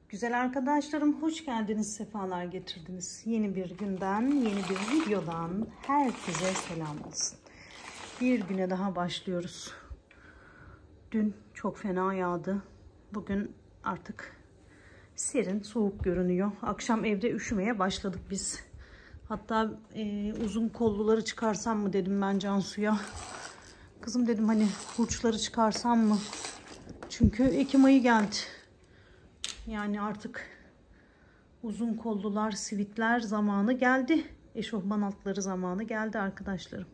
Güzel arkadaşlarım, hoş geldiniz, sefalar getirdiniz. Yeni bir günden, yeni bir videodan herkese selam olsun. Bir güne daha başlıyoruz. Dün çok fena yağdı. Bugün artık serin, soğuk görünüyor. Akşam evde üşümeye başladık biz. Hatta uzun kolluları çıkarsam mı dedim ben Cansu'ya. Kızım dedim, hani hurçları çıkarsam mı? Çünkü Ekim ayı geldi. Yani artık uzun kollular, sivitler zamanı geldi. Eşofman altları zamanı geldi arkadaşlarım.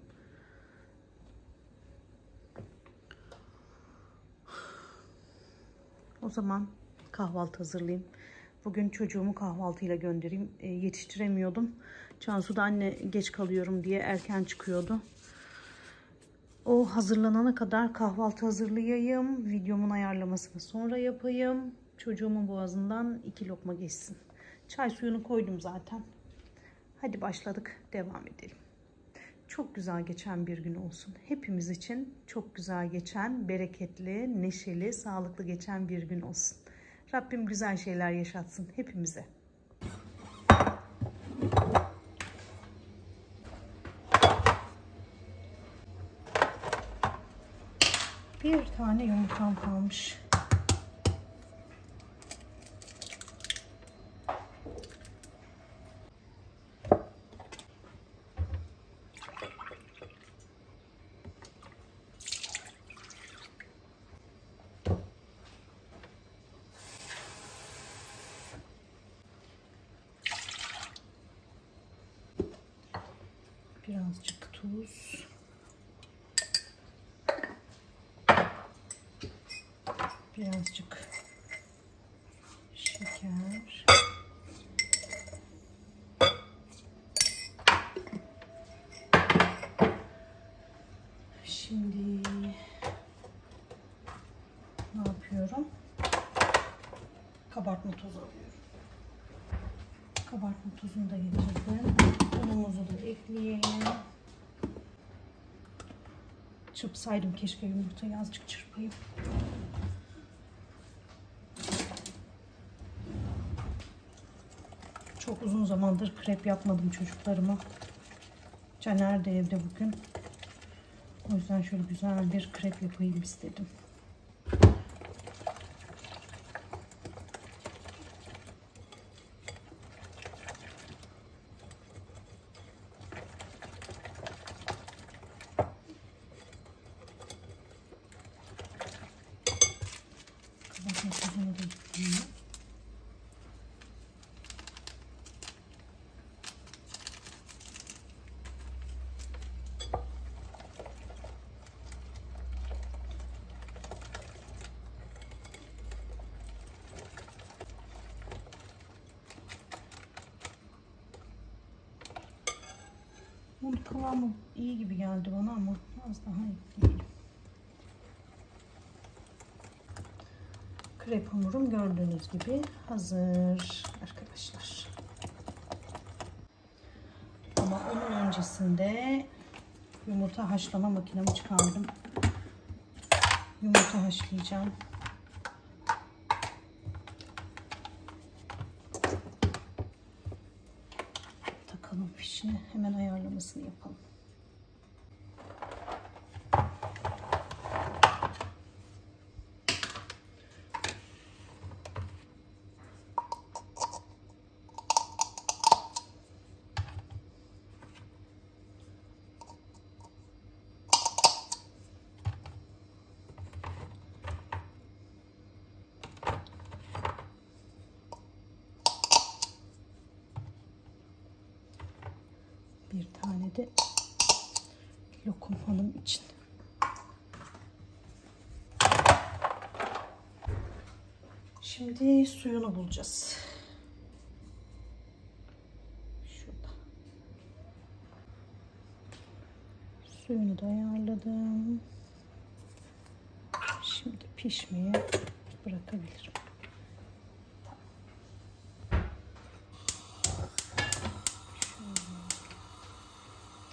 O zaman kahvaltı hazırlayayım. Bugün çocuğumu kahvaltıyla göndereyim. Yetiştiremiyordum. Cansu da anne geç kalıyorum diye erken çıkıyordu. O hazırlanana kadar kahvaltı hazırlayayım. Videomun ayarlamasını sonra yapayım. Çocuğumun boğazından 2 lokma geçsin. Çay suyunu koydum zaten. Hadi başladık. Devam edelim. Çok güzel geçen bir gün olsun. Hepimiz için çok güzel geçen, bereketli, neşeli, sağlıklı geçen bir gün olsun. Rabbim güzel şeyler yaşatsın hepimize. Bir tane yumurtam kalmış. Birazcık tuz. Birazcık şeker. Şimdi ne yapıyorum? Kabartma tozu alıyorum. Kabartma tozunu da getirdim. Unumuzu da ekleyelim. Çırpsaydım keşke, yumurtayı azıcık çırpayım. Çok uzun zamandır krep yapmadım çocuklarıma. Caner de evde bugün. O yüzden şöyle güzel bir krep yapayım istedim. Kabartma tozunu da ekleyeyim. Bunun kıvamı iyi gibi geldi bana ama az daha ekleyeyim. Krep hamurum gördüğünüz gibi hazır arkadaşlar. Ama onun öncesinde yumurta haşlama makinemi çıkardım. Yumurta haşlayacağım. Takalım fişini, hemen ayarlamasını yapalım. Bir tane de lokum hanım için. Şimdi suyunu bulacağız. Şurada. Suyunu da ayarladım. Şimdi pişmeye bırakabilirim.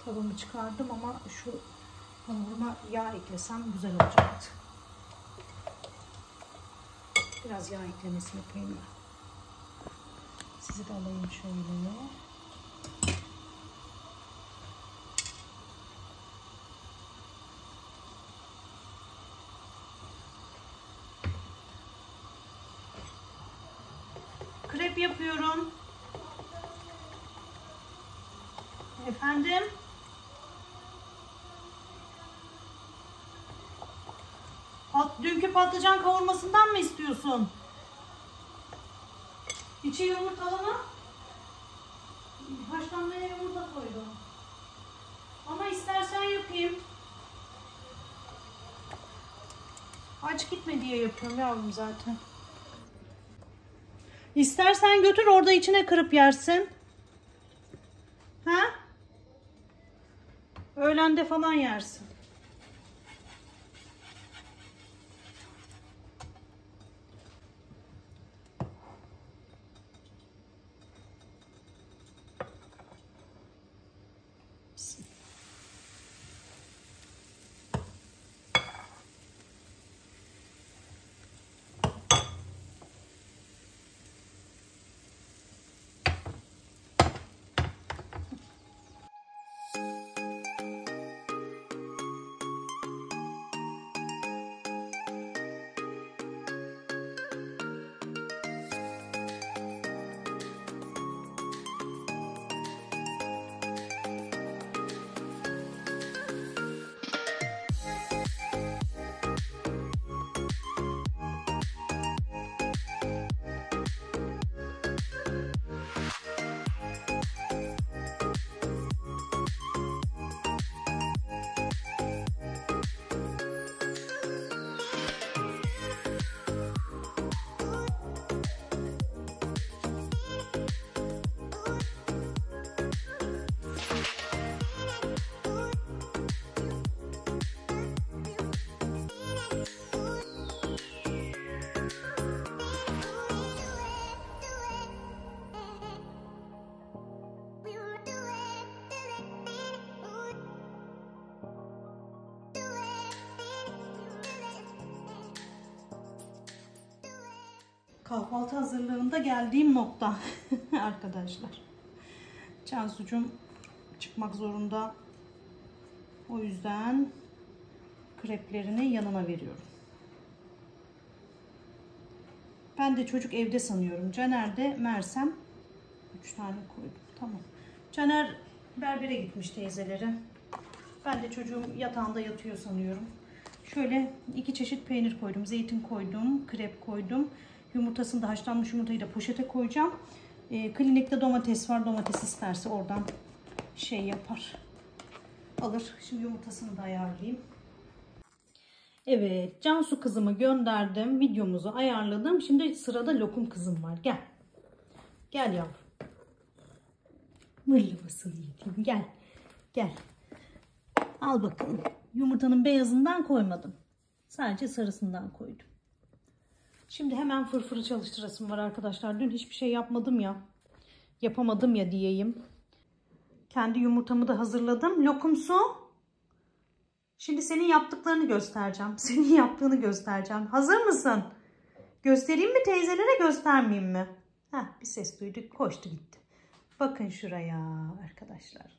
Tavamı çıkardım ama şu hamuruma yağ eklesem güzel olacaktı. Biraz yağ eklemesini yapayım ben. Sizi de alayım şöyle. Krep yapıyorum. Efendim? Dünkü patlıcan kavurmasından mı istiyorsun? İçi yumurtalı mı? Haşlanmaya yumurta koydum. Ama istersen yapayım. Aç gitme diye yapıyorum yavrum zaten. İstersen götür, orada içine kırıp yersin. Ha? Öğlende falan yersin. Kahvaltı hazırlığında geldiğim nokta arkadaşlar. Cansucuğum çıkmak zorunda. O yüzden kreplerini yanına veriyorum. Ben de çocuk evde sanıyorum. Caner de Mersem. 3 tane koydum. Tamam. Caner berbere gitmiş teyzeleri. Ben de çocuğum yatağında yatıyor sanıyorum. Şöyle 2 çeşit peynir koydum. Zeytin koydum. Krep koydum. Yumurtasını da, haşlanmış yumurtayı da poşete koyacağım. Klinikte domates var. Domates isterse oradan şey yapar. Alır. Şimdi yumurtasını da ayarlayayım. Evet. Cansu kızımı gönderdim. Videomuzu ayarladım. Şimdi sırada lokum kızım var. Gel. Gel yavrum. Mırlamasın yediğim. Gel. Gel. Al bakalım. Yumurtanın beyazından koymadım. Sadece sarısından koydum. Şimdi hemen fırfırı çalıştırasım var arkadaşlar. Dün hiçbir şey yapmadım ya. Yapamadım ya diyeyim. Kendi yumurtamı da hazırladım. Lokumsu. Şimdi senin yaptıklarını göstereceğim. Senin yaptığını göstereceğim. Hazır mısın? Göstereyim mi teyzelere, göstermeyeyim mi? Heh, bir ses duyduk. Koştu gitti. Bakın şuraya arkadaşlar.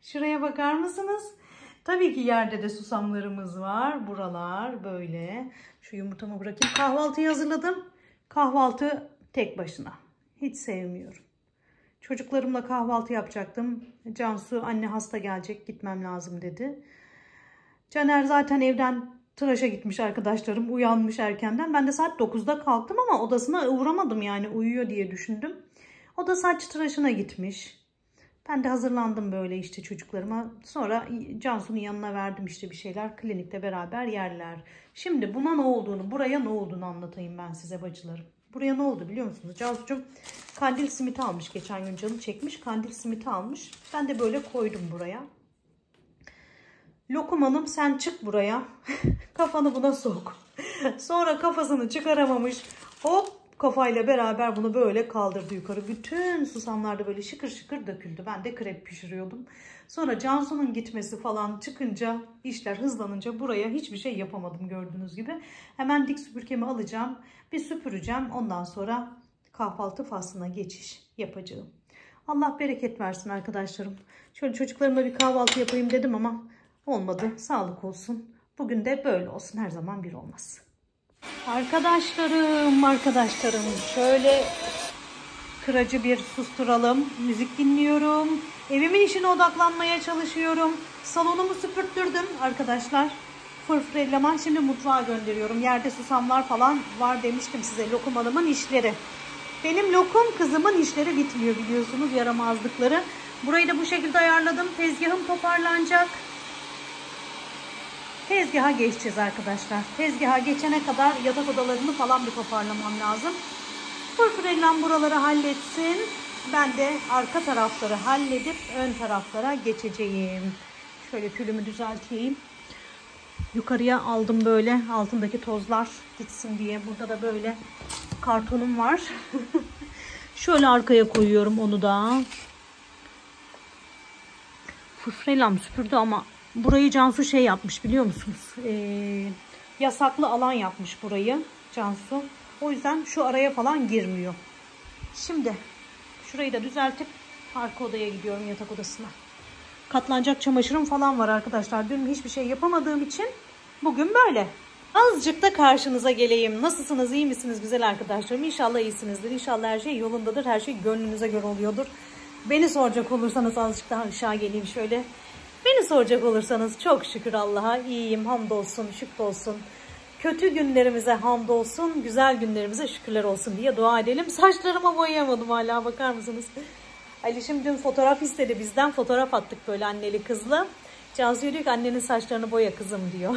Şuraya bakar mısınız? Tabii ki yerde de susamlarımız var. Buralar böyle. Şu yumurtamı bırakayım. Kahvaltıyı hazırladım. Kahvaltı tek başına. Hiç sevmiyorum. Çocuklarımla kahvaltı yapacaktım. Cansu anne hasta gelecek, gitmem lazım dedi. Caner zaten evden tıraşa gitmiş arkadaşlarım. Uyanmış erkenden. Ben de saat 9'da kalktım ama odasına uğramadım, yani uyuyor diye düşündüm. O da saç tıraşına gitmiş. Ben de hazırlandım böyle işte çocuklarıma. Sonra Cansu'nun yanına verdim işte bir şeyler. Klinikte beraber yerler. Şimdi buna ne olduğunu, buraya ne olduğunu anlatayım ben size bacılarım. Buraya ne oldu biliyor musunuz? Cansu'cum kandil simiti almış. Geçen gün canı çekmiş. Kandil simiti almış. Ben de böyle koydum buraya. Lokum Hanım sen çık buraya. Kafanı buna sok. Sonra kafasını çıkaramamış. Hop, kafayla beraber bunu böyle kaldırdı yukarı. Bütün susamlar da böyle şıkır şıkır döküldü. Ben de krep pişiriyordum. Sonra Cansu'nun gitmesi falan çıkınca, işler hızlanınca buraya hiçbir şey yapamadım gördüğünüz gibi. Hemen dik süpürgemi alacağım. Bir süpüreceğim. Ondan sonra kahvaltı faslına geçiş yapacağım. Allah bereket versin arkadaşlarım. Şöyle çocuklarımla bir kahvaltı yapayım dedim ama olmadı. Sağlık olsun. Bugün de böyle olsun. Her zaman bir olmaz. Arkadaşlarım şöyle kıracı bir susturalım. Müzik dinliyorum. Evimin işine odaklanmaya çalışıyorum. Salonumu süpürttürdüm arkadaşlar. Fırfırlaman şimdi mutfağa gönderiyorum. Yerde susamlar falan var demiştim size. Lokum Hanım'ın işleri. Benim lokum kızımın işleri bitmiyor biliyorsunuz, yaramazlıkları. Burayı da bu şekilde ayarladım. Tezgahım toparlanacak. Tezgaha geçeceğiz arkadaşlar. Tezgaha geçene kadar yatak odalarını falan bir toparlamam lazım. Fırfırellam buraları halletsin. Ben de arka tarafları halledip ön taraflara geçeceğim. Şöyle tülümü düzelteyim. Yukarıya aldım böyle altındaki tozlar gitsin diye. Burada da böyle kartonum var. Şöyle arkaya koyuyorum onu da. Fırfırellam süpürdü ama burayı Cansu şey yapmış biliyor musunuz? Yasaklı alan yapmış burayı Cansu. O yüzden şu araya falan girmiyor. Şimdi şurayı da düzeltip arka odaya gidiyorum, yatak odasına. Katlanacak çamaşırım falan var arkadaşlar. Dün hiçbir şey yapamadığım için bugün böyle. Azıcık da karşınıza geleyim. Nasılsınız? İyi misiniz güzel arkadaşlarım? İnşallah iyisinizdir. İnşallah her şey yolundadır. Her şey gönlünüze göre oluyordur. Beni soracak olursanız azıcık daha aşağı geleyim şöyle. Beni soracak olursanız çok şükür Allah'a iyiyim. Hamdolsun, şükrolsun. Kötü günlerimize hamdolsun, güzel günlerimize şükürler olsun diye dua edelim. Saçlarıma boyayamadım hala, bakar mısınız? Alişim dün fotoğraf istedi bizden. Fotoğraf attık böyle anneli kızla. Cansu diyor ki annenin saçlarını boya kızım diyor.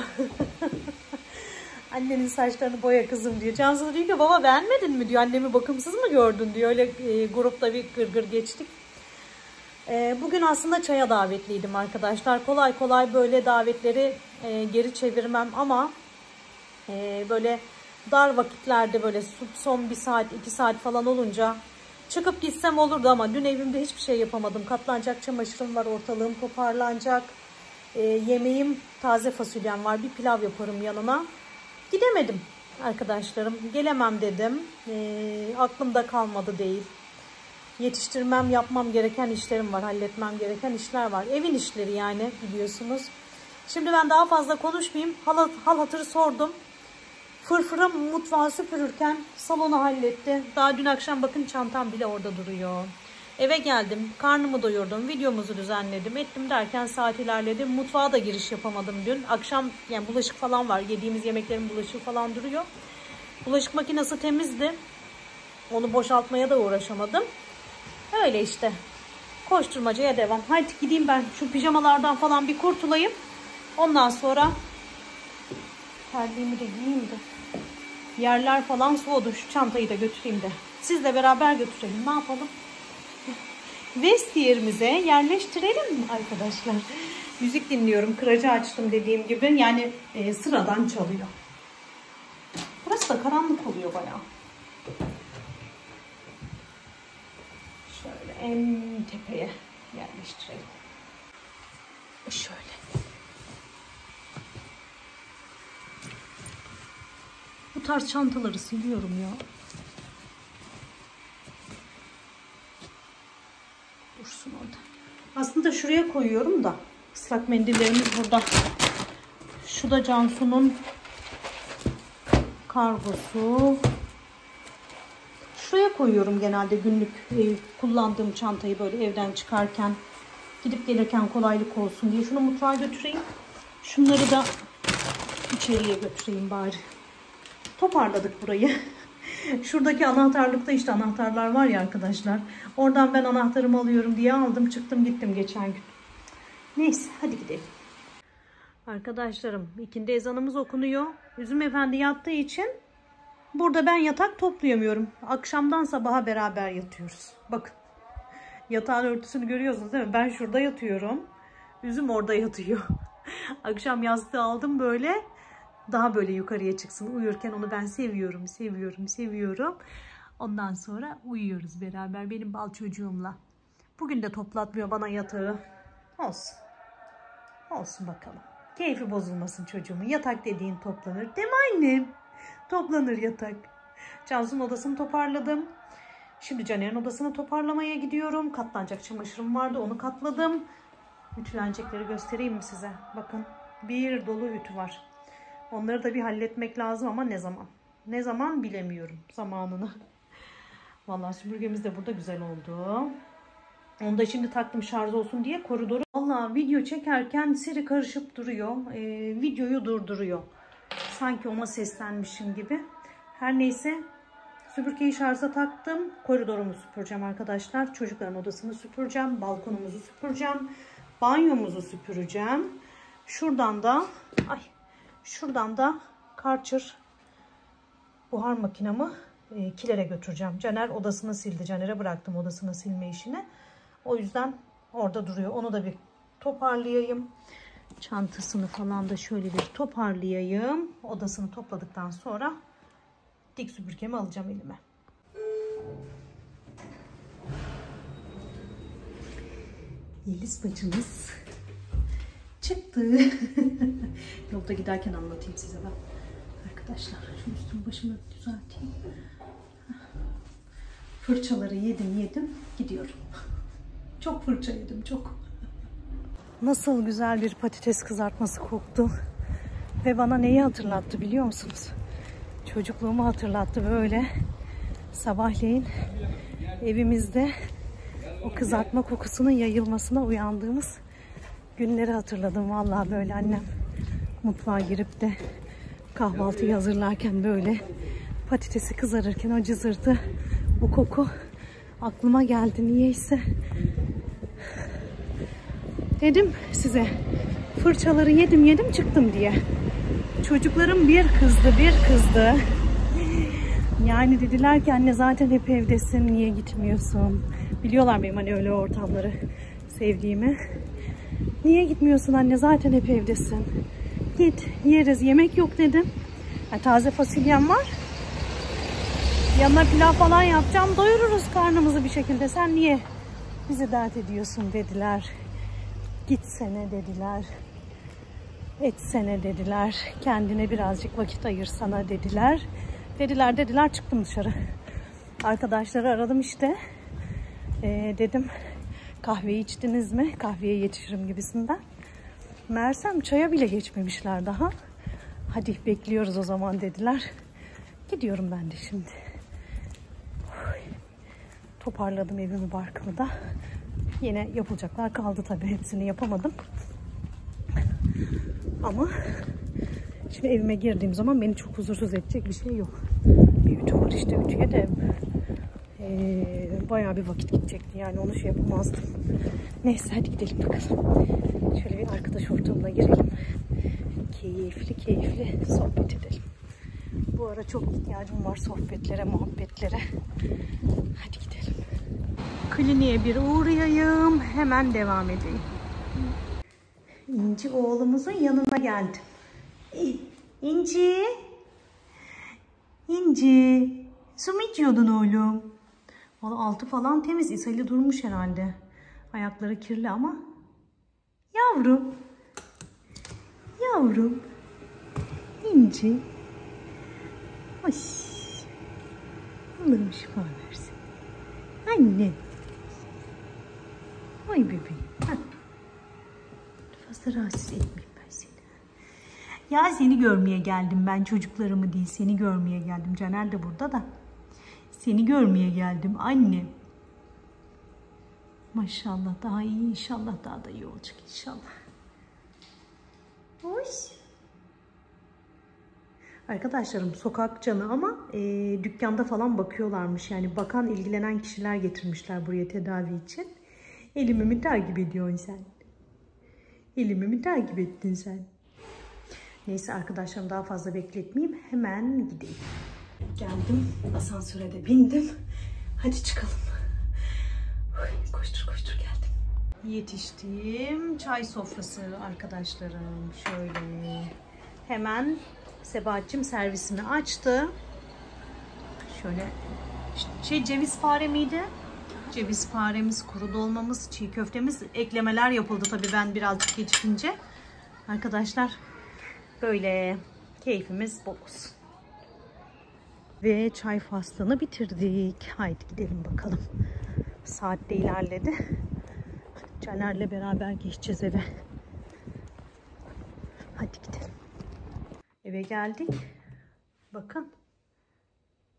Annenin saçlarını boya kızım diyor. Cansu diyor ki baba beğenmedin mi diyor. Annemi bakımsız mı gördün diyor. Öyle grupta bir gırgır geçtik. Bugün aslında çaya davetliydim arkadaşlar. Kolay kolay böyle davetleri geri çevirmem ama böyle dar vakitlerde böyle son 1 saat 2 saat falan olunca çıkıp gitsem olurdu ama dün evimde hiçbir şey yapamadım. Katlanacak çamaşırım var, ortalığım toparlanacak. Yemeğim, taze fasulyem var. Bir pilav yaparım yanına. Gidemedim arkadaşlarım. Gelemem dedim. Aklımda kalmadı değil. Yetiştirmem, yapmam gereken işlerim var. Halletmem gereken işler var. Evin işleri yani biliyorsunuz. Şimdi ben daha fazla konuşmayayım. Hal hatırı sordum. Fırfırım mutfağı süpürürken salonu halletti. Daha dün akşam bakın çantam bile orada duruyor. Eve geldim. Karnımı doyurdum. Videomuzu düzenledim. Ettim derken saat ilerledi. Mutfağa da giriş yapamadım dün. Akşam yani bulaşık falan var. Yediğimiz yemeklerin bulaşığı falan duruyor. Bulaşık makinesi temizdi. Onu boşaltmaya da uğraşamadım. Öyle işte. Koşturmacaya devam. Haydi gideyim ben şu pijamalardan falan bir kurtulayım. Ondan sonra terliğimi de giyeyim de. Yerler falan soğudu. Şu çantayı da götüreyim de. Sizle beraber götürelim. Ne yapalım? Vestiyerimize yerleştirelim arkadaşlar. Müzik dinliyorum. Kıracı açtım dediğim gibi. Yani sıradan çalıyor. Burası da karanlık oluyor bayağı. Şöyle en tepeye yerleştirelim. Şöyle. Bu tarz çantaları seviyorum ya. Dursun orada. Aslında şuraya koyuyorum da ıslak mendillerimiz burada. Şu da Cansu'nun kargosu. Şuraya koyuyorum genelde günlük kullandığım çantayı böyle evden çıkarken gidip gelirken kolaylık olsun diye. Şunu mutfağa götüreyim. Şunları da içeriye götüreyim bari. Toparladık burayı. Şuradaki anahtarlıkta işte anahtarlar var ya arkadaşlar. Oradan ben anahtarımı alıyorum diye aldım. Çıktım gittim geçen gün. Neyse hadi gidelim. Arkadaşlarım ikindi ezanımız okunuyor. Üzüm Efendi yattığı için burada ben yatak toplayamıyorum. Akşamdan sabaha beraber yatıyoruz. Bakın. Yatağın örtüsünü görüyorsunuz değil mi? Ben şurada yatıyorum. Üzüm orada yatıyor. Akşam yastığı aldım böyle. Daha böyle yukarıya çıksın. Uyurken onu ben seviyorum. Ondan sonra uyuyoruz beraber benim bal çocuğumla. Bugün de toplatmıyor bana yatağı. Olsun. Olsun bakalım. Keyfi bozulmasın çocuğumun. Yatak dediğin toplanır. Değil mi annem? Toplanır yatak. Cansu'nun odasını toparladım. Şimdi Caner'in odasını toparlamaya gidiyorum. Katlanacak çamaşırım vardı, onu katladım. Ütülenecekleri göstereyim mi size? Bakın bir dolu ütü var. Onları da bir halletmek lazım ama ne zaman? Ne zaman bilemiyorum zamanını. Vallahi süpürgemiz de burada güzel oldu. Onu da şimdi taktım şarj olsun diye koridoru. Vallahi video çekerken Siri karışıp duruyor. Videoyu durduruyor. Sanki ona seslenmişim gibi. Her neyse süpürgeyi şarja taktım. Koridorumu süpüreceğim arkadaşlar. Çocukların odasını süpüreceğim. Balkonumuzu süpüreceğim. Banyomuzu süpüreceğim. Şuradan da Karcher buhar makinamı kilere götüreceğim. Caner odasını sildi. Caner'e bıraktım odasını silme işini. O yüzden orada duruyor. Onu da bir toparlayayım. Çantasını falan da şöyle bir toparlayayım. Odasını topladıktan sonra dik süpürgemi alacağım elime. Yeliz bacımız çıktı. Yolda giderken anlatayım size ben. Arkadaşlar şu üstümü başımı düzelteyim. Fırçaları yedim gidiyorum. Çok fırça yedim çok. Nasıl güzel bir patates kızartması koktu. Ve bana neyi hatırlattı biliyor musunuz? Çocukluğumu hatırlattı böyle. Sabahleyin evimizde o kızartma kokusunun yayılmasına uyandığımız günleri hatırladım. Vallahi böyle annem mutfağa girip de kahvaltıyı hazırlarken böyle patatesi kızarırken o cızırtı, o koku aklıma geldi niyeyse. Dedim size fırçaları yedim çıktım diye. Çocuklarım bir kızdı. Yani dediler ki anne zaten hep evdesin, niye gitmiyorsun? Biliyorlar benim hani öyle ortamları sevdiğimi. Niye gitmiyorsun anne, zaten hep evdesin? Git yeriz, yemek yok dedim. Yani taze fasulyem var. Yanına pilav falan yapacağım, doyururuz karnımızı bir şekilde. Sen niye bizi dert ediyorsun dediler. Gitsene dediler. Etsene dediler. Kendine birazcık vakit ayırsana dediler. Dediler çıktım dışarı. Arkadaşları aradım işte. Dedim kahveyi içtiniz mi? Kahveye yetişirim gibisinden. Meğersem çaya bile geçmemişler daha. Hadi bekliyoruz o zaman dediler. Gidiyorum ben de şimdi. Toparladım evimi barkımı da. Yine yapılacaklar kaldı tabii. Hepsini yapamadım. Ama şimdi evime girdiğim zaman beni çok huzursuz edecek bir şey yok. Bir ütü var işte. Ütüye de bayağı bir vakit gidecekti. Yani onu şey yapamazdım. Neyse hadi gidelim bakalım. Şöyle bir arkadaş ortamına girelim. Keyifli sohbet edelim. Bu ara çok ihtiyacım var sohbetlere, muhabbetlere. Hadi gidelim. Kliniğe bir uğrayayım. Hemen devam edeyim. İnci oğlumuzun yanına geldim. İnci. Su mu içiyordun oğlum? Valla altı falan temiz. İshali durmuş herhalde. Ayakları kirli ama. Yavrum. İnci. Ay. Allah'ım şifa versin. Anne. Ay bebeğim. Fazla rahatsız etmeyeyim ben seni. Ya seni görmeye geldim ben, çocuklarımı değil, seni görmeye geldim. Caner de burada da. Seni görmeye geldim anne. Maşallah daha iyi, inşallah daha da iyi olacak inşallah. Hoş. Arkadaşlarım sokak canı ama dükkanda falan bakıyorlarmış. Yani bakan, ilgilenen kişiler getirmişler buraya tedavi için. Elimi mi takip ediyorsun sen? Elimi mi takip ettin sen? Neyse arkadaşlarım daha fazla bekletmeyeyim. Hemen gideyim. Geldim. Asansöre de bindim. Hadi çıkalım. Koştur geldim. Yetiştim. Çay sofrası arkadaşlarım. Şöyle. Hemen Sebahat'cığım servisini açtı. Şöyle ceviz-fare miydi? Ceviz-faremiz, kuru dolmamız, çiğ köftemiz, eklemeler yapıldı tabii ben birazcık gecikince. Arkadaşlar böyle keyfimiz bol olsun. Ve çay faslını bitirdik. Haydi gidelim bakalım. Saat de ilerledi. Caner'le beraber geçeceğiz eve. Hadi gidelim. Eve geldik. Bakın.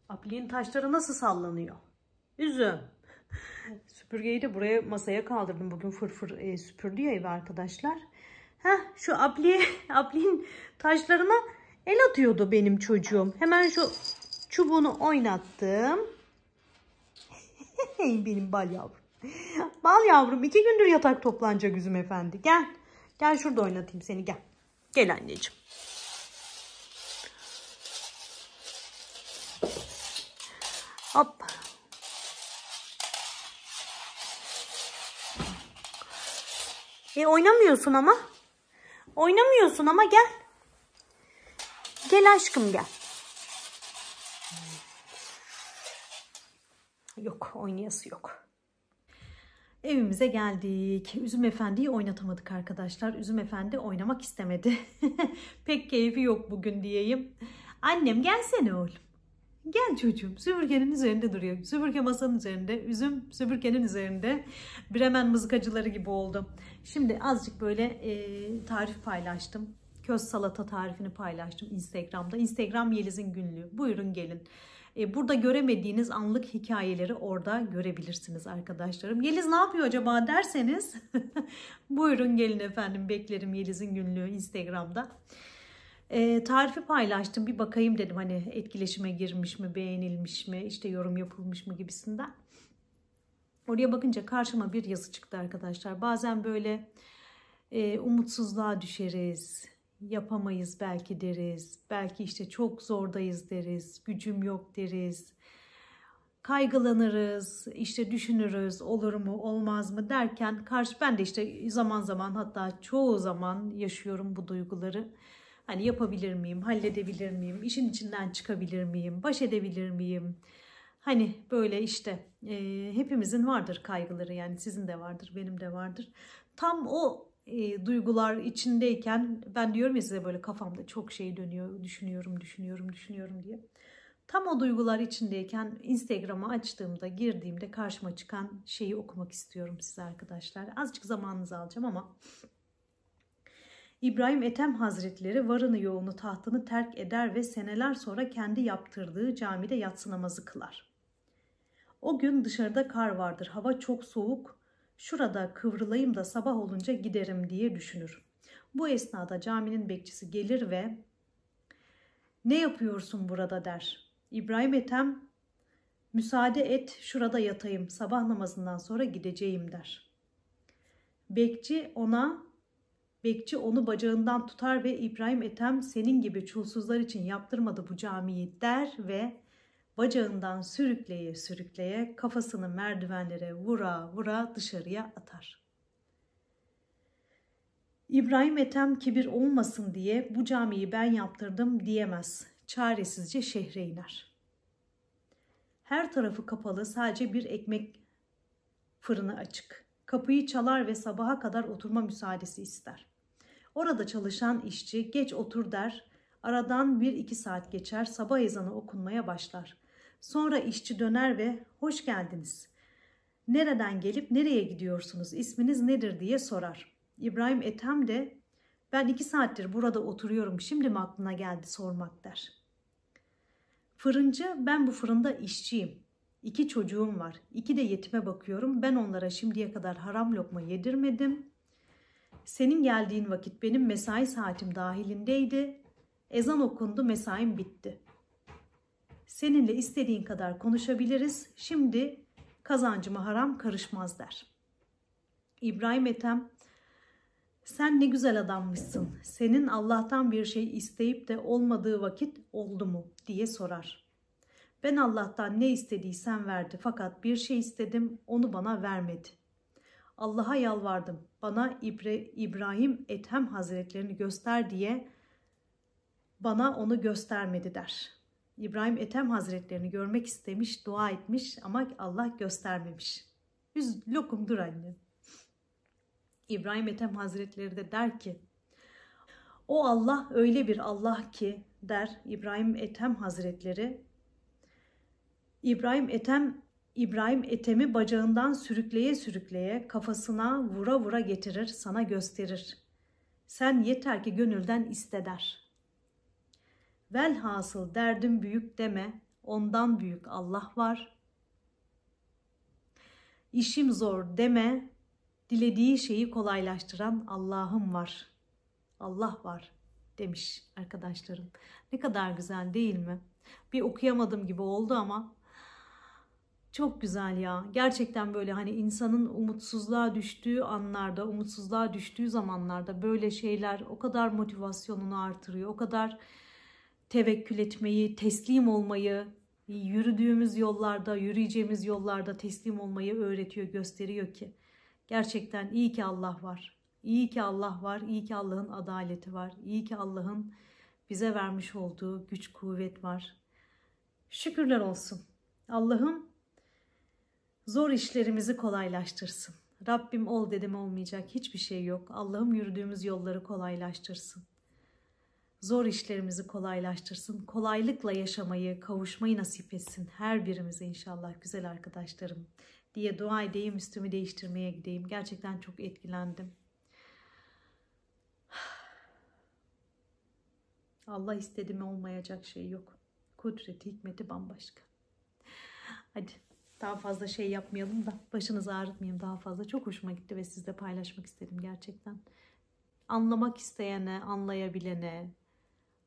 Apliğin taşları nasıl sallanıyor. Üzüm. Süpürgeyi de buraya masaya kaldırdım. Bugün fırfır süpürdü ya evi arkadaşlar. Şu apliğin taşlarına el atıyordu benim çocuğum. Hemen şu çubuğunu oynattım. Benim bal yavrum. Bal yavrum, 2 gündür yatak toplanacak Üzüm Efendi. Gel. Gel şurada oynatayım seni, gel. Gel anneciğim. Hop. Oynamıyorsun ama. Oynamıyorsun ama gel. Gel aşkım gel. Yok, oynayası yok. Evimize geldik. Üzüm Efendi'yi oynatamadık arkadaşlar. Üzüm Efendi oynamak istemedi. Pek keyfi yok bugün diyeyim. Annem gelsene oğlum. Gel çocuğum. Süpürgenin üzerinde duruyor. Süpürge masanın üzerinde. Üzüm süpürgenin üzerinde. Bremen mızıkacıları gibi oldu. Şimdi azıcık böyle tarif paylaştım. Köz salata tarifini paylaştım Instagram'da. Instagram Yeliz'in günlüğü. Buyurun gelin. Burada göremediğiniz anlık hikayeleri orada görebilirsiniz arkadaşlarım. Yeliz ne yapıyor acaba derseniz buyurun gelin efendim, beklerim Yeliz'in günlüğü Instagram'da. Tarifi paylaştım, bir bakayım dedim hani etkileşime girmiş mi, beğenilmiş mi, işte yorum yapılmış mı gibisinden. Oraya bakınca karşıma bir yazı çıktı arkadaşlar. Bazen böyle umutsuzluğa düşeriz. Yapamayız belki deriz. Belki işte çok zordayız deriz. Gücüm yok deriz. Kaygılanırız. İşte düşünürüz. Olur mu olmaz mı derken ben de işte zaman zaman, hatta çoğu zaman yaşıyorum bu duyguları. Hani yapabilir miyim? Halledebilir miyim? İşin içinden çıkabilir miyim? Baş edebilir miyim? Hani böyle işte hepimizin vardır kaygıları, yani sizin de vardır, benim de vardır. Tam o duygular içindeyken ben diyorum ya size, böyle kafamda çok şey dönüyor, düşünüyorum diye. Tam o duygular içindeyken Instagram'ı açtığımda, girdiğimde karşıma çıkan şeyi okumak istiyorum size arkadaşlar. Azıcık zamanınızı alacağım ama. İbrahim Ethem Hazretleri varını yoğunu tahtını terk eder ve seneler sonra kendi yaptırdığı camide yatsı namazı kılar. O gün dışarıda kar vardır, hava çok soğuk, şurada kıvrılayım da sabah olunca giderim diye düşünür. Bu esnada caminin bekçisi gelir ve ne yapıyorsun burada der. İbrahim Ethem müsaade et şurada yatayım, sabah namazından sonra gideceğim der. Bekçi onu bacağından tutar ve İbrahim Ethem senin gibi çulsuzlar için yaptırmadı bu camiyi der ve bacağından sürükleye sürükleye kafasını merdivenlere vura vura dışarıya atar. İbrahim Ethem kibir olmasın diye bu camiyi ben yaptırdım diyemez. Çaresizce şehre iner. Her tarafı kapalı, sadece bir ekmek fırını açık. Kapıyı çalar ve sabaha kadar oturma müsaadesi ister. Orada çalışan işçi geç otur der. Aradan 1-2 saat geçer, sabah ezanı okunmaya başlar. Sonra işçi döner ve hoş geldiniz. Nereden gelip nereye gidiyorsunuz, isminiz nedir diye sorar. İbrahim Ethem de ben 2 saattir burada oturuyorum, şimdi mi aklına geldi sormak der. Fırıncı ben bu fırında işçiyim. 2 çocuğum var. 2 de yetime bakıyorum. Ben onlara şimdiye kadar haram lokma yedirmedim. Senin geldiğin vakit benim mesai saatim dahilindeydi. Ezan okundu, mesaim bitti. Seninle istediğin kadar konuşabiliriz. Şimdi kazancıma haram karışmaz der. İbrahim Ethem sen ne güzel adammışsın. Senin Allah'tan bir şey isteyip de olmadığı vakit oldu mu diye sorar. Ben Allah'tan ne istediysen verdi, fakat bir şey istedim, onu bana vermedi. Allah'a yalvardım, bana İbrahim Ethem Hazretlerini göster diye bana onu göstermedi der. İbrahim Ethem Hazretlerini görmek istemiş, dua etmiş ama Allah göstermemiş. Lokum dur anne. İbrahim Ethem Hazretleri de der ki, o Allah öyle bir Allah ki der İbrahim Ethem Hazretleri, İbrahim Ethem'i bacağından sürükleye sürükleye, kafasına vura vura getirir, sana gösterir. Sen yeter ki gönülden iste der. Velhasıl derdim büyük deme, ondan büyük Allah var. İşim zor deme, dilediği şeyi kolaylaştıran Allah'ım var. Allah var demiş arkadaşlarım. Ne kadar güzel değil mi? Bir okuyamadım gibi oldu ama çok güzel ya. Gerçekten böyle hani insanın umutsuzluğa düştüğü anlarda, umutsuzluğa düştüğü zamanlarda böyle şeyler o kadar motivasyonunu artırıyor. O kadar tevekkül etmeyi, teslim olmayı, yürüdüğümüz yollarda, yürüyeceğimiz yollarda teslim olmayı öğretiyor, gösteriyor ki. Gerçekten iyi ki Allah var. İyi ki Allah var. İyi ki Allah'ın adaleti var. İyi ki Allah'ın bize vermiş olduğu güç, kuvvet var. Şükürler olsun. Allah'ım zor işlerimizi kolaylaştırsın. Rabbim ol dedim olmayacak hiçbir şey yok. Allah'ım yürüdüğümüz yolları kolaylaştırsın. Zor işlerimizi kolaylaştırsın. Kolaylıkla yaşamayı, kavuşmayı nasip etsin. Her birimize inşallah güzel arkadaşlarım diye dua edeyim, üstümü değiştirmeye gideyim. Gerçekten çok etkilendim. Allah istedi mi olmayacak şey yok. Kudreti, hikmeti bambaşka. Hadi daha fazla şey yapmayalım da başınızı ağrıtmayayım daha fazla. Çok hoşuma gitti ve sizle paylaşmak istedim gerçekten. Anlamak isteyene, anlayabilene,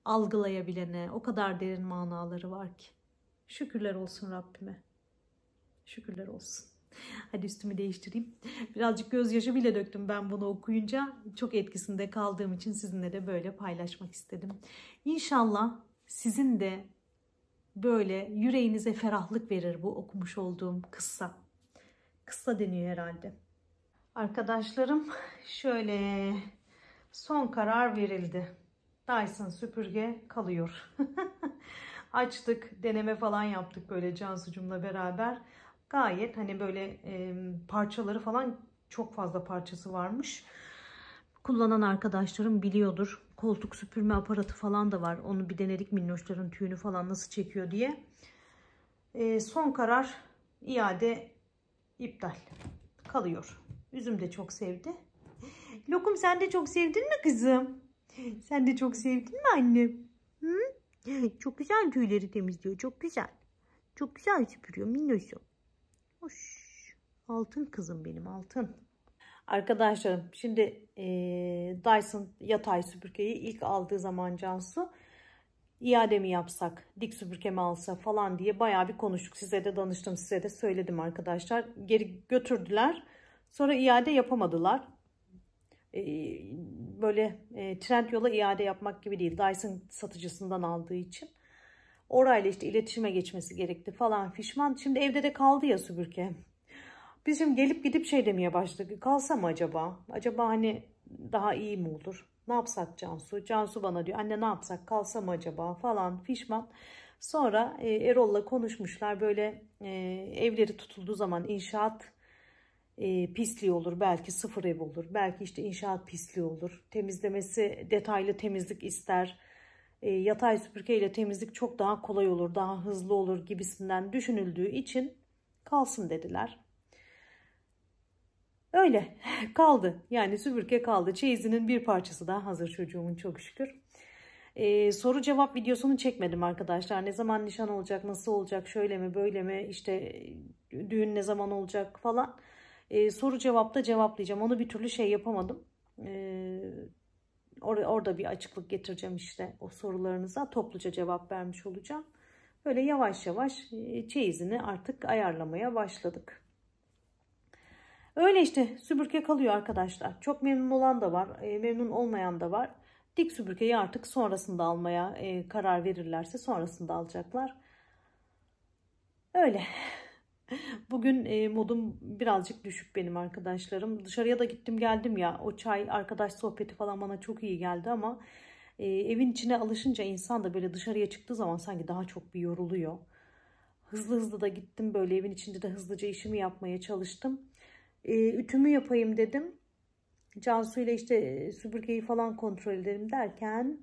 algılayabilene o kadar derin manaları var ki. Şükürler olsun Rabbime. Şükürler olsun. Hadi üstümü değiştireyim. Birazcık gözyaşı bile döktüm ben bunu okuyunca. Çok etkisinde kaldığım için sizinle de böyle paylaşmak istedim. İnşallah sizin de böyle yüreğinize ferahlık verir bu okumuş olduğum kıssa. Kıssa deniyor herhalde. Arkadaşlarım şöyle son karar verildi. Dyson süpürge kalıyor. Açtık, deneme falan yaptık böyle Cansu'cumla beraber. Gayet hani böyle parçaları falan çok fazla parçası varmış. Kullanan arkadaşlarım biliyordur. Koltuk süpürme aparatı falan da var. Onu bir denedik minnoşların tüyünü falan nasıl çekiyor diye. Son karar iade iptal. Kalıyor. Üzüm de çok sevdi. Lokum sen de çok sevdin mi kızım? Sen de çok sevdin mi annem? Hı? Çok güzel tüyleri temizliyor. Çok güzel. Çok güzel süpürüyor minnoşum. Hoş. Altın kızım benim altın. Arkadaşlarım şimdi Dyson yatay süpürgeyi ilk aldığı zaman Cansu iade mi yapsak, dik süpürge mi alsa falan diye bayağı bir konuştuk. Size de danıştım, size de söyledim arkadaşlar. Geri götürdüler. Sonra iade yapamadılar. Böyle Trendyol'a iade yapmak gibi değil. Dyson satıcısından aldığı için. Orayla işte iletişime geçmesi gerekti falan fişman. Şimdi evde de kaldı ya süpürge. Biz şimdi gelip gidip şey demeye başladık. Kalsa mı acaba? Acaba hani daha iyi mi olur? Ne yapsak Cansu? Cansu bana diyor anne ne yapsak kalsa mı acaba falan fişman. Sonra Erol'la konuşmuşlar. Böyle evleri tutulduğu zaman inşaat pisliği olur. Belki sıfır ev olur. Belki işte inşaat pisliği olur. Temizlemesi detaylı temizlik ister. Yatay süpürgeyle temizlik çok daha kolay olur. Daha hızlı olur gibisinden düşünüldüğü için kalsın dediler. Öyle kaldı. Yani süpürge kaldı. Çeyizinin bir parçası daha hazır çocuğumun çok şükür. Soru cevap videosunu çekmedim arkadaşlar. Ne zaman nişan olacak, nasıl olacak, şöyle mi, böyle mi, işte düğün ne zaman olacak falan. Soru cevapta cevaplayacağım. Onu bir türlü şey yapamadım. Orada bir açıklık getireceğim işte o sorularınıza. Topluca cevap vermiş olacağım. Böyle yavaş yavaş çeyizini artık ayarlamaya başladık. Öyle işte süpürge kalıyor arkadaşlar. Çok memnun olan da var, memnun olmayan da var. Dik süpürgeyi artık sonrasında almaya karar verirlerse sonrasında alacaklar. Öyle. Bugün modum birazcık düşük benim arkadaşlarım. Dışarıya da gittim geldim ya. O çay, arkadaş sohbeti falan bana çok iyi geldi ama evin içine alışınca insan da böyle dışarıya çıktığı zaman sanki daha çok bir yoruluyor. Hızlı hızlı da gittim böyle evin içinde de hızlıca işimi yapmaya çalıştım. Ütümü yapayım dedim. Cansu ile işte süpürgeyi falan kontrol edelim derken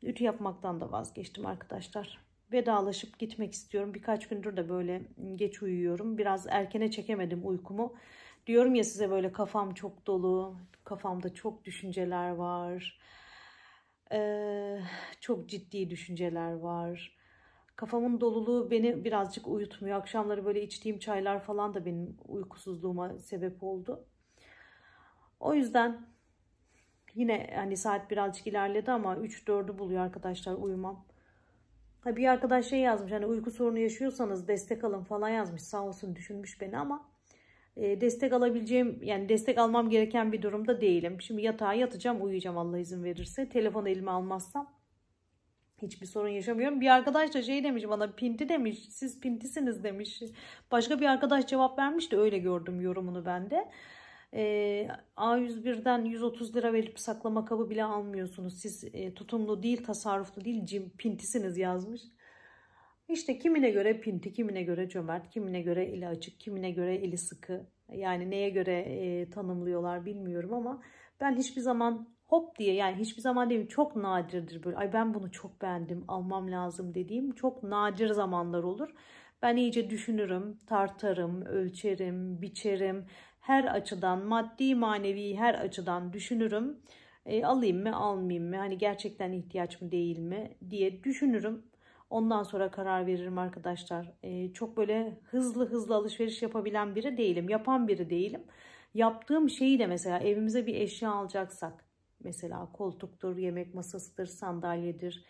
ütü yapmaktan da vazgeçtim arkadaşlar. vedalaşıp gitmek istiyorum. Birkaç gündür de böyle geç uyuyorum. Biraz erkene çekemedim uykumu. Diyorum ya size, böyle kafam çok dolu. Kafamda çok düşünceler var. Çok ciddi düşünceler var. Kafamın doluluğu beni birazcık uyutmuyor. Akşamları böyle içtiğim çaylar falan da benim uykusuzluğuma sebep oldu. O yüzden yine hani saat birazcık ilerledi ama 3-4'ü buluyor arkadaşlar uyumam. Bir arkadaş şey yazmış, hani uyku sorunu yaşıyorsanız destek alın falan yazmış, sağ olsun düşünmüş beni ama destek alabileceğim, yani destek almam gereken bir durumda değilim. Şimdi yatağa yatacağım, uyuyacağım Allah izin verirse. Telefonu elime almazsam hiçbir sorun yaşamıyorum. Bir arkadaş da şey demiş bana, pinti demiş, siz pintisiniz demiş. Başka bir arkadaş cevap vermiş de öyle gördüm yorumunu ben de. A101'den 130 lira verip saklama kabı bile almıyorsunuz. Siz tutumlu değil, tasarruflu değil, pintisiniz yazmış. İşte kimine göre pinti, kimine göre cömert, kimine göre eli açık, kimine göre eli sıkı. Yani neye göre tanımlıyorlar bilmiyorum ama ben hiçbir zaman hop diye, yani hiçbir zaman değil, çok nadirdir böyle. Ay ben bunu çok beğendim, almam lazım dediğim çok nadir zamanlar olur. Ben iyice düşünürüm, tartarım, ölçerim, biçerim. Her açıdan, maddi manevi her açıdan düşünürüm. Alayım mı almayayım mı, hani gerçekten ihtiyaç mı değil mi diye düşünürüm. Ondan sonra karar veririm arkadaşlar. Çok böyle hızlı alışveriş yapabilen biri değilim. Yapan biri değilim. Yaptığım şeyi de, mesela evimize bir eşya alacaksak, mesela koltuktur, yemek masasıdır, sandalyedir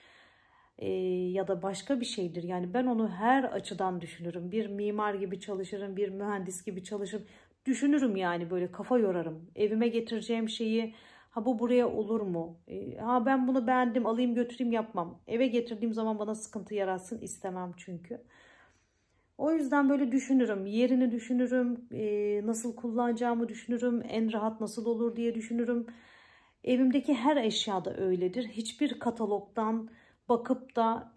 ya da başka bir şeydir. Yani ben onu her açıdan düşünürüm. Bir mimar gibi çalışırım, bir mühendis gibi çalışırım. Düşünürüm, yani böyle kafa yorarım. Evime getireceğim şeyi, ha bu buraya olur mu? Ha ben bunu beğendim, alayım götüreyim, yapmam. Eve getirdiğim zaman bana sıkıntı yaratsın istemem çünkü. O yüzden böyle düşünürüm. Yerini düşünürüm. Nasıl kullanacağımı düşünürüm. En rahat nasıl olur diye düşünürüm. Evimdeki her eşya da öyledir. Hiçbir katalogdan bakıp da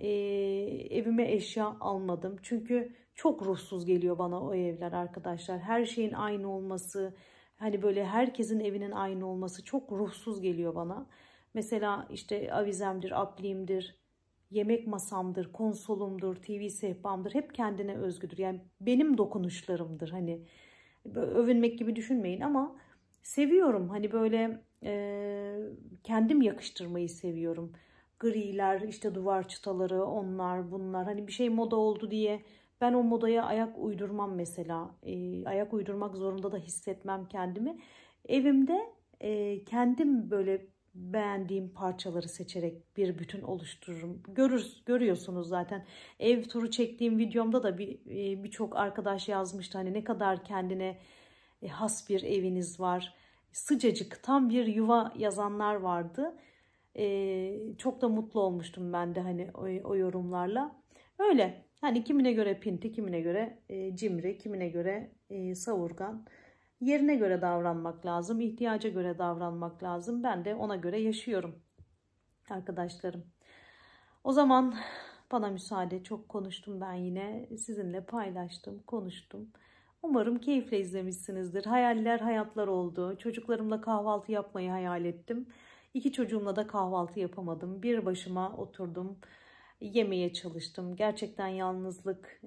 evime eşya almadım. Çünkü çok ruhsuz geliyor bana o evler arkadaşlar. Her şeyin aynı olması, hani böyle herkesin evinin aynı olması çok ruhsuz geliyor bana. Mesela işte avizemdir, apliğimdir, yemek masamdır, konsolumdur, TV sehpamdır. Hep kendine özgüdür. Yani benim dokunuşlarımdır. Hani övünmek gibi düşünmeyin ama seviyorum. Hani böyle kendim yakıştırmayı seviyorum. Griler, işte duvar çıtaları, onlar bunlar. Hani bir şey moda oldu diye ben o modaya ayak uydurmam mesela. Ayak uydurmak zorunda da hissetmem kendimi. Evimde kendim böyle beğendiğim parçaları seçerek bir bütün oluştururum. Görüyorsunuz zaten. Ev turu çektiğim videomda da birçok arkadaş yazmıştı. Hani ne kadar kendine has bir eviniz var. Sıcacık, tam bir yuva yazanlar vardı. Çok da mutlu olmuştum ben de hani o yorumlarla. Öyle. Hani kimine göre pinti, kimine göre cimri, kimine göre savurgan. Yerine göre davranmak lazım, ihtiyaca göre davranmak lazım. Ben de ona göre yaşıyorum arkadaşlarım. O zaman bana müsaade, çok konuştum ben yine. Sizinle paylaştım, konuştum. Umarım keyifle izlemişsinizdir. Hayaller hayatlar oldu. Çocuklarımla kahvaltı yapmayı hayal ettim. 2 çocuğumla da kahvaltı yapamadım. Bir başıma oturdum, yemeye çalıştım. Gerçekten yalnızlık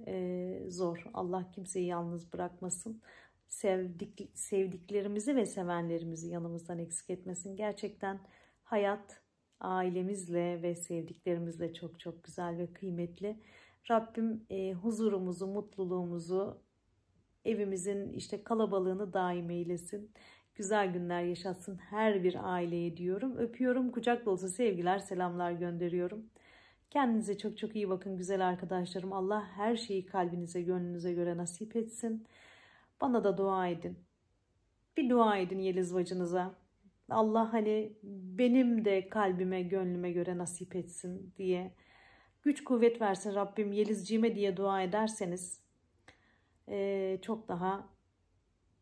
zor. Allah kimseyi yalnız bırakmasın. Sevdiklerimizi ve sevenlerimizi yanımızdan eksik etmesin. Gerçekten hayat ailemizle ve sevdiklerimizle çok çok güzel ve kıymetli. Rabbim huzurumuzu, mutluluğumuzu, evimizin işte kalabalığını daim eylesin. Güzel günler yaşatsın her bir aileye diyorum. Öpüyorum. Kucak dolusu sevgiler, selamlar gönderiyorum. Kendinize çok çok iyi bakın güzel arkadaşlarım. Allah her şeyi kalbinize, gönlünüze göre nasip etsin. Bana da dua edin. Bir dua edin Yeliz bacınıza. Allah hani benim de kalbime, gönlüme göre nasip etsin diye. Güç kuvvet versin Rabbim Yelizciğime diye dua ederseniz çok daha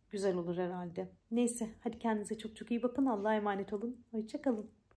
güzel olur herhalde. Neyse hadi kendinize çok çok iyi bakın. Allah'a emanet olun. Hoşça kalın.